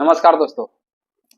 नमस्कार दोस्तों,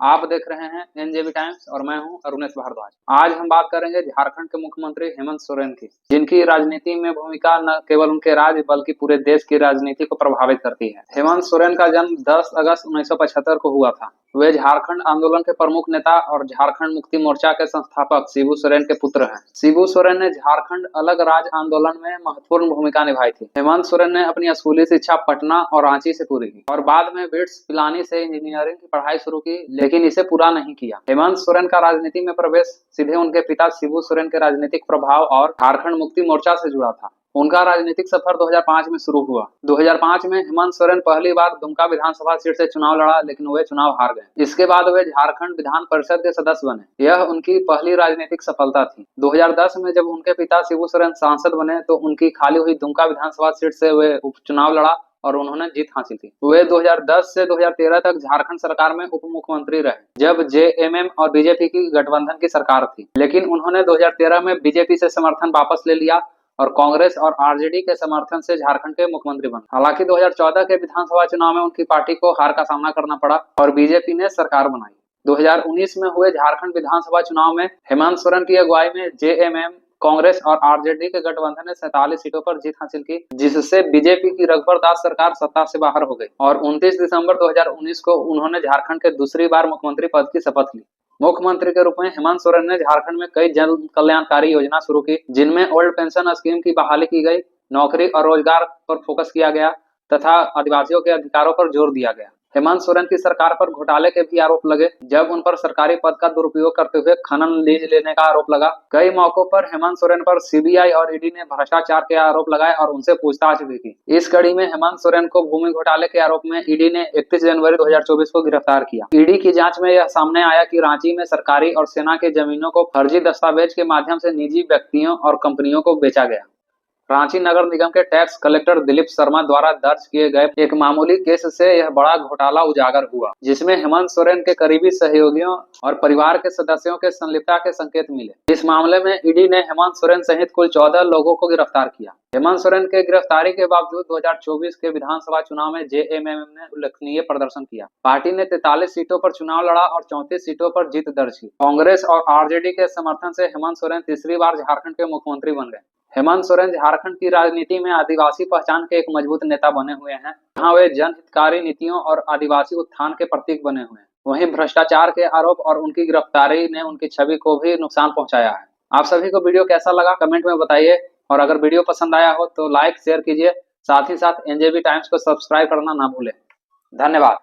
आप देख रहे हैं एनजेबी टाइम्स और मैं हूं अरुणेश भारद्वाज। आज हम बात करेंगे झारखंड के मुख्यमंत्री हेमंत सोरेन की, जिनकी राजनीति में भूमिका न केवल उनके राज्य बल्कि पूरे देश की राजनीति को प्रभावित करती है। हेमंत सोरेन का जन्म 10 अगस्त 1975 को हुआ था। वे झारखंड आंदोलन के प्रमुख नेता और झारखंड मुक्ति मोर्चा के संस्थापक शिबू सोरेन के पुत्र हैं। शिबू सोरेन ने झारखंड अलग राज्य आंदोलन में महत्वपूर्ण भूमिका निभाई थी। हेमंत सोरेन ने अपनी स्कूली शिक्षा पटना और रांची से पूरी की और बाद में बिट्स पिलानी से इंजीनियरिंग की पढ़ाई शुरू की, लेकिन इसे पूरा नहीं किया। हेमंत सोरेन का राजनीति में प्रवेश सीधे उनके पिता शिबू सोरेन के राजनीतिक प्रभाव और झारखंड मुक्ति मोर्चा से जुड़ा था। उनका राजनीतिक सफर 2005 में शुरू हुआ। 2005 में हेमंत सोरेन पहली बार दुमका विधानसभा सीट से चुनाव लड़ा, लेकिन वे चुनाव हार गए। इसके बाद वे झारखंड विधान परिषद के सदस्य बने। यह उनकी पहली राजनीतिक सफलता थी। 2010 में जब उनके पिता शिबू सोरेन सांसद बने तो उनकी खाली हुई दुमका विधानसभा सीट से वे उपचुनाव लड़ा और उन्होंने जीत हासिल की। वे 2010 से 2013 तक झारखंड सरकार में उप मुख्यमंत्री रहे, जब जेएमएम और बीजेपी की गठबंधन की सरकार थी। लेकिन उन्होंने 2013 में बीजेपी से समर्थन वापस ले लिया और कांग्रेस और आरजेडी के समर्थन से झारखंड के मुख्यमंत्री बने। हालांकि 2014 के विधानसभा चुनाव में उनकी पार्टी को हार का सामना करना पड़ा और बीजेपी ने सरकार बनाई। 2019 में हुए झारखंड विधानसभा चुनाव में हेमंत सोरेन की अगुवाई में जेएमएम, कांग्रेस और आरजेडी के गठबंधन ने 47 सीटों पर जीत हासिल की, जिससे बीजेपी की रघुवर दास सरकार सत्ता से बाहर हो गई और 29 दिसंबर 2019 को उन्होंने झारखंड के दूसरी बार मुख्यमंत्री पद की शपथ ली। मुख्यमंत्री के रूप में हेमंत सोरेन ने झारखंड में कई जन कल्याणकारी योजना शुरू की, जिनमें ओल्ड पेंशन स्कीम की बहाली की गई, नौकरी और रोजगार पर फोकस किया गया तथा आदिवासियों के अधिकारों पर जोर दिया गया। हेमंत सोरेन की सरकार पर घोटाले के भी आरोप लगे, जब उन पर सरकारी पद का दुरुपयोग करते हुए खनन लीज लेने का आरोप लगा। कई मौकों पर हेमंत सोरेन पर सीबीआई और ईडी ने भ्रष्टाचार के आरोप लगाए और उनसे पूछताछ भी की। इस कड़ी में हेमंत सोरेन को भूमि घोटाले के आरोप में ईडी ने 31 जनवरी 2024 को गिरफ्तार किया। ईडी की जांच में यह सामने आया कि रांची में सरकारी और सेना के जमीनों को फर्जी दस्तावेज के माध्यम से निजी व्यक्तियों और कंपनियों को बेचा गया। रांची नगर निगम के टैक्स कलेक्टर दिलीप शर्मा द्वारा दर्ज किए गए एक मामूली केस से यह बड़ा घोटाला उजागर हुआ, जिसमें हेमंत सोरेन के करीबी सहयोगियों और परिवार के सदस्यों के संलिप्तता के संकेत मिले। इस मामले में ईडी ने हेमंत सोरेन सहित कुल 14 लोगों को गिरफ्तार किया। हेमंत सोरेन के गिरफ्तारी के बावजूद 2024 के विधानसभा चुनाव में जेएमएम ने उल्लेखनीय प्रदर्शन किया। पार्टी ने 43 सीटों पर चुनाव लड़ा और 34 सीटों पर जीत दर्ज की। कांग्रेस और आरजेडी के समर्थन से हेमंत सोरेन तीसरी बार झारखंड के मुख्यमंत्री बन गए। हेमंत सोरेन झारखंड की राजनीति में आदिवासी पहचान के एक मजबूत नेता बने हुए हैं, जहां वे जनहितकारी नीतियों और आदिवासी उत्थान के प्रतीक बने हुए हैं। वहीं भ्रष्टाचार के आरोप और उनकी गिरफ्तारी ने उनकी छवि को भी नुकसान पहुंचाया है। आप सभी को वीडियो कैसा लगा कमेंट में बताइए और अगर वीडियो पसंद आया हो तो लाइक शेयर कीजिए, साथ ही साथ एनजेबी टाइम्स को सब्सक्राइब करना ना भूलें। धन्यवाद।